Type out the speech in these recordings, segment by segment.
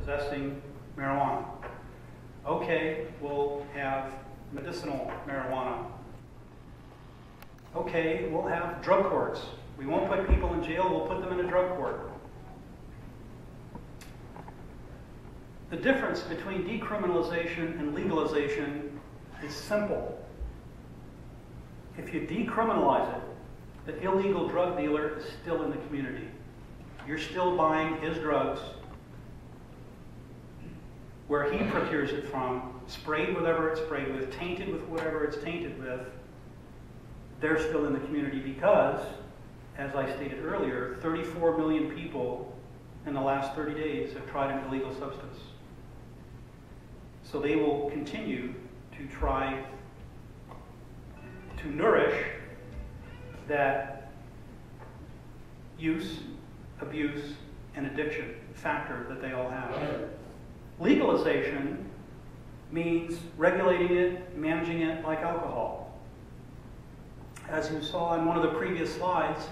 possessing marijuana. Okay, we'll have medicinal marijuana. Okay, we'll have drug courts. We won't put people in jail, we'll put them in a drug court. The difference between decriminalization and legalization is simple. If you decriminalize it, the illegal drug dealer is still in the community. You're still buying his drugs where he procures it from, sprayed with whatever it's sprayed with, tainted with whatever it's tainted with. They're still in the community because, as I stated earlier, 34 million people in the last 30 days have tried an illegal substance. So they will continue to try to nourish that use, abuse, and addiction factor that they all have. Legalization means regulating it, managing it like alcohol. As you saw in one of the previous slides,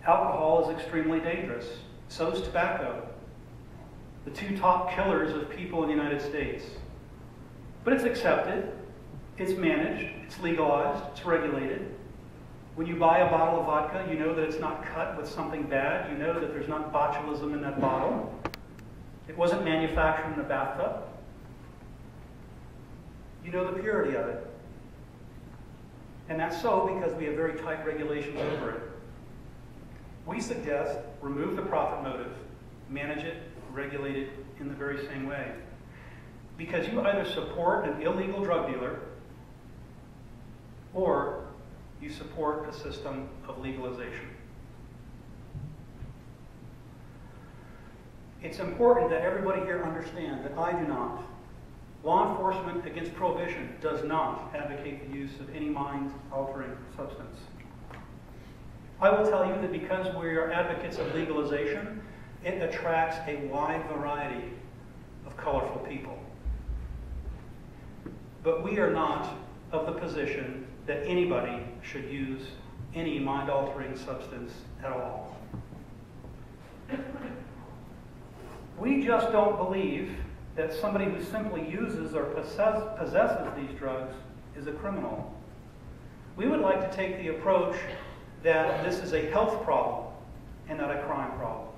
alcohol is extremely dangerous. So is tobacco. The two top killers of people in the United States. But it's accepted, it's managed, it's legalized, it's regulated. When you buy a bottle of vodka, you know that it's not cut with something bad. You know that there's not botulism in that bottle. It wasn't manufactured in a bathtub. You know the purity of it. And that's so because we have very tight regulations over it. We suggest remove the profit motive, manage it, regulate it in the very same way. Because you either support an illegal drug dealer or you support a system of legalization. It's important that everybody here understand that I do not. Law Enforcement Against Prohibition does not advocate the use of any mind-altering substance. I will tell you that because we are advocates of legalization, it attracts a wide variety of colorful people. But we are not of the position that anybody should use any mind-altering substance at all. We just don't believe that somebody who simply uses or possesses these drugs is a criminal. We would like to take the approach that this is a health problem and not a crime problem.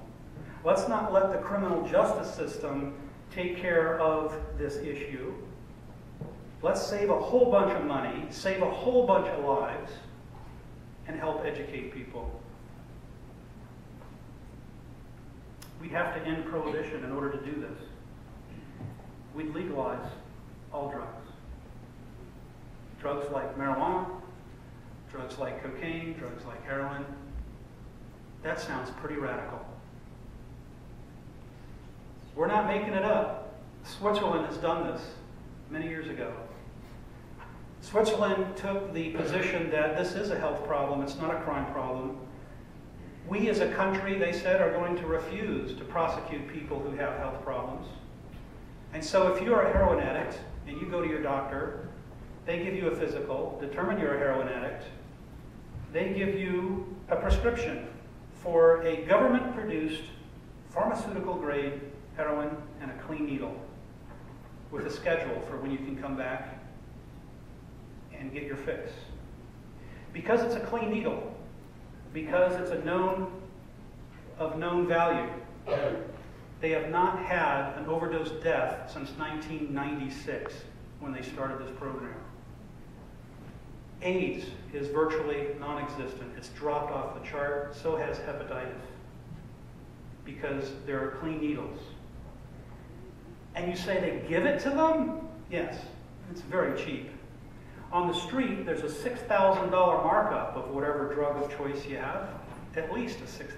Let's not let the criminal justice system take care of this issue. Let's save a whole bunch of money, save a whole bunch of lives, and help educate people. We'd have to end prohibition in order to do this. We'd legalize all drugs. Drugs like marijuana, drugs like cocaine, drugs like heroin. That sounds pretty radical. We're not making it up. Switzerland has done this many years ago. Switzerland took the position that this is a health problem, it's not a crime problem. We as a country, they said, are going to refuse to prosecute people who have health problems. And so if you're a heroin addict and you go to your doctor, they give you a physical, determine you're a heroin addict, they give you a prescription for a government-produced pharmaceutical-grade heroin and a clean needle with a schedule for when you can come back and get your fix. Because it's a clean needle, because it's a known value, they have not had an overdose death since 1996 when they started this program. AIDS is virtually non-existent. It's dropped off the chart. So has hepatitis because there are clean needles. And you say they give it to them? Yes, it's very cheap. On the street, there's a $6,000 markup of whatever drug of choice you have, at least a 6,000%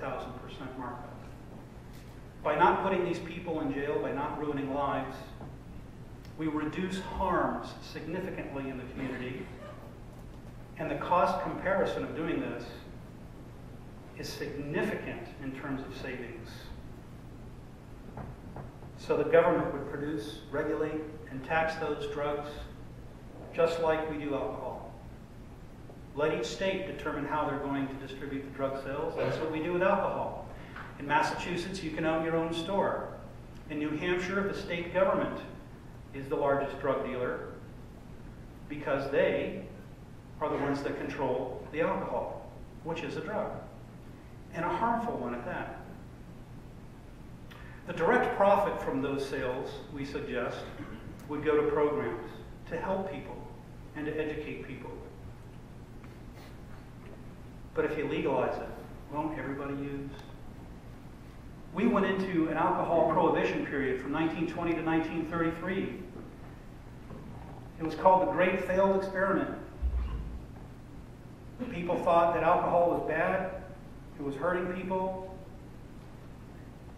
markup. By not putting these people in jail, by not ruining lives, we reduce harms significantly in the community, and the cost comparison of doing this is significant in terms of savings. So the government would produce, regulate, and tax those drugs just like we do alcohol. Let each state determine how they're going to distribute the drug sales. That's what we do with alcohol. In Massachusetts, you can own your own store. In New Hampshire, the state government is the largest drug dealer because they are the ones that control the alcohol, which is a drug, and a harmful one at that. The direct profit from those sales, we suggest, would go to programs to help people and to educate people. But if you legalize it, won't everybody use? We went into an alcohol prohibition period from 1920 to 1933. It was called the Great Failed Experiment. People thought that alcohol was bad, it was hurting people.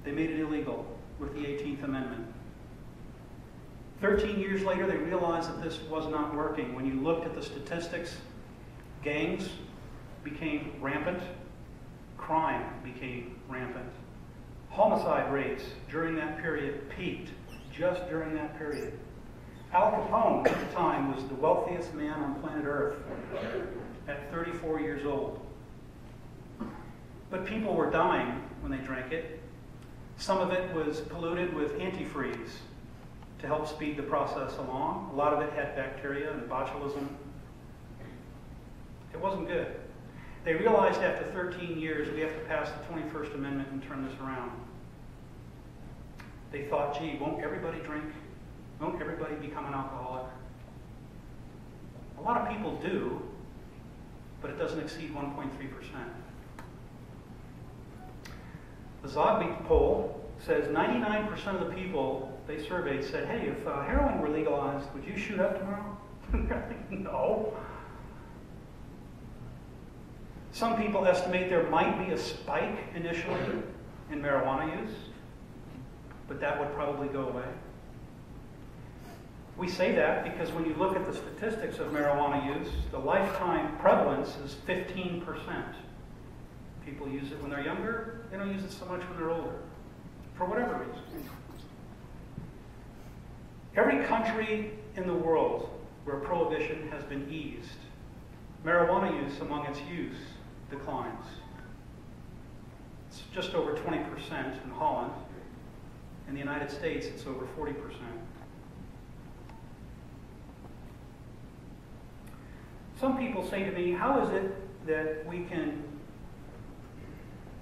They made it illegal with the 18th Amendment. 13 years later, they realized that this was not working. When you looked at the statistics, gangs became rampant, crime became rampant. Homicide rates during that period peaked, just during that period. Al Capone at the time was the wealthiest man on planet Earth at 34 years old. But people were dying when they drank it. Some of it was polluted with antifreeze to help speed the process along. A lot of it had bacteria and botulism. It wasn't good. They realized after 13 years we have to pass the 21st Amendment and turn this around. They thought, gee, won't everybody drink? Won't everybody become an alcoholic? A lot of people do, but it doesn't exceed 1.3%. The Zogby poll says 99% of the people they surveyed said, hey, if heroin were legalized, would you shoot up tomorrow? No. Some people estimate there might be a spike initially in marijuana use, but that would probably go away. We say that because when you look at the statistics of marijuana use, the lifetime prevalence is 15%. People use it when they're younger, they don't use it so much when they're older, for whatever reason. Every country in the world where prohibition has been eased, marijuana use among its use declines. It's just over 20% in Holland. In the United States, it's over 40%. Some people say to me, how is it that we can,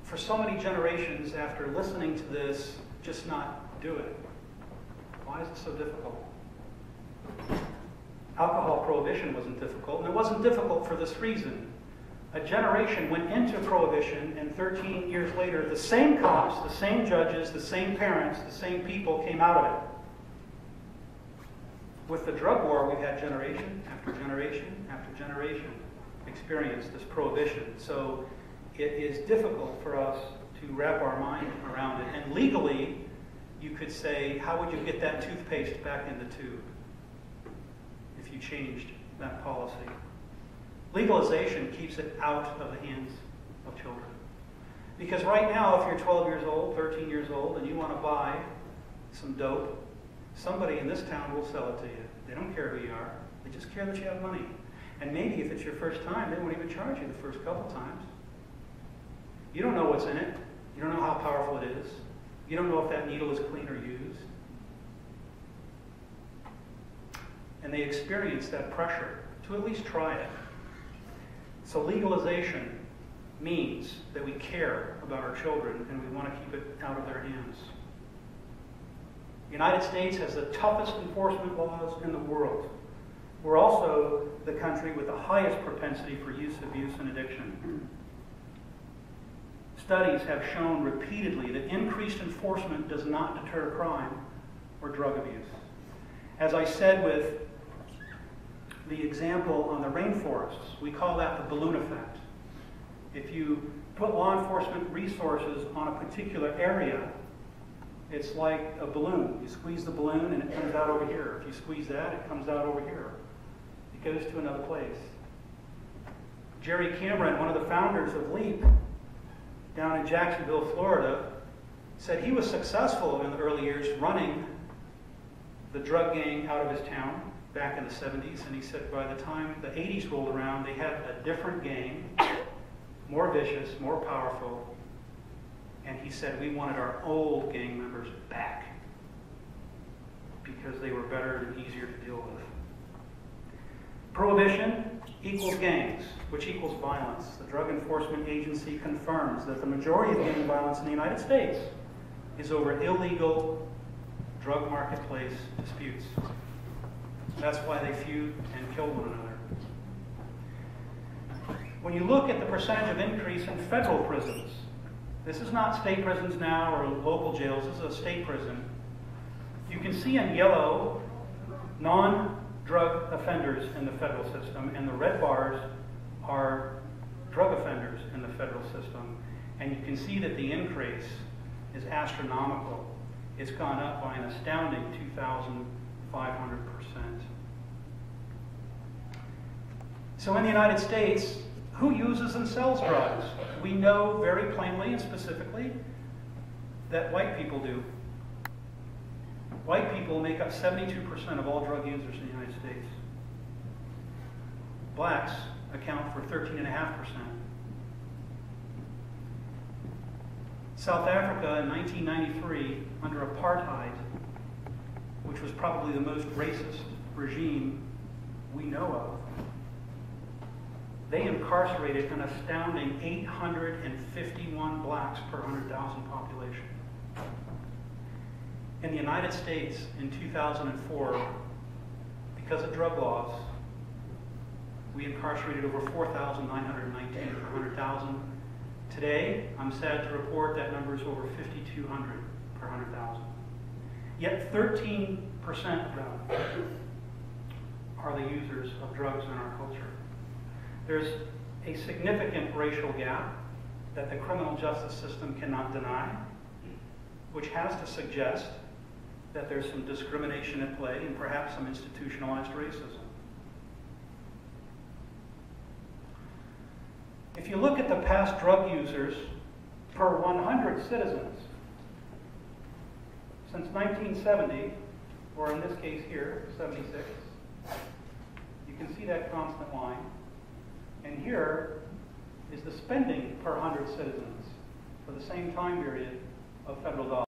for so many generations after listening to this, just not do it? Why is it so difficult? Alcohol prohibition wasn't difficult, and it wasn't difficult for this reason. A generation went into prohibition, and 13 years later, the same cops, the same judges, the same parents, the same people came out of it. With the drug war, we've had generation after generation after generation experience this prohibition. So it is difficult for us to wrap our mind around it. And legally, you could say, how would you get that toothpaste back in the tube if you changed that policy? Legalization keeps it out of the hands of children. Because right now, if you're 12 years old, 13 years old, and you want to buy some dope, somebody in this town will sell it to you. They don't care who you are. They just care that you have money. And maybe if it's your first time, they won't even charge you the first couple times. You don't know what's in it. You don't know how powerful it is. You don't know if that needle is clean or used. And they experience that pressure to at least try it. So legalization means that we care about our children and we want to keep it out of their hands. The United States has the toughest enforcement laws in the world. We're also the country with the highest propensity for use, abuse, and addiction. Studies have shown repeatedly that increased enforcement does not deter crime or drug abuse. As I said with the example on the rainforests, we call that the balloon effect. If you put law enforcement resources on a particular area, it's like a balloon. You squeeze the balloon and it comes out over here. If you squeeze that, it comes out over here. It goes to another place. Jerry Cameron, one of the founders of LEAP, down in Jacksonville, Florida, said he was successful in the early years running the drug gang out of his town back in the 70s, and he said by the time the 80s rolled around, they had a different gang, more vicious, more powerful, and he said we wanted our old gang members back. and easier to deal with. Prohibition equals gangs, which equals violence. The Drug Enforcement Agency confirms that the majority of gang violence in the United States is over illegal drug marketplace disputes. That's why they feud and kill one another. When you look at the percentage of increase in federal prisons, this is not state prisons now or local jails, this is a state prison. You can see in yellow non-drug offenders in the federal system, and the red bars are drug offenders in the federal system. And you can see that the increase is astronomical. It's gone up by an astounding 2,500%. So in the United States, who uses and sells drugs? We know very plainly and specifically that white people do. White people make up 72% of all drug users in the United States. Blacks account for 13.5%. South Africa in 1993, under apartheid, which was probably the most racist regime we know of, they incarcerated an astounding 851 blacks per 100,000 population. In the United States in 2004, because of drug laws, we incarcerated over 4,919 per 100,000. Today, I'm sad to report that number is over 5,200 per 100,000. Yet 13% of them are the users of drugs in our culture. There's a significant racial gap that the criminal justice system cannot deny, which has to suggest that there's some discrimination at play and perhaps some institutionalized racism. If you look at the past drug users per 100 citizens, since 1970, or in this case here, 76, you can see that constant line. And here is the spending per 100 citizens for the same time period of federal dollars.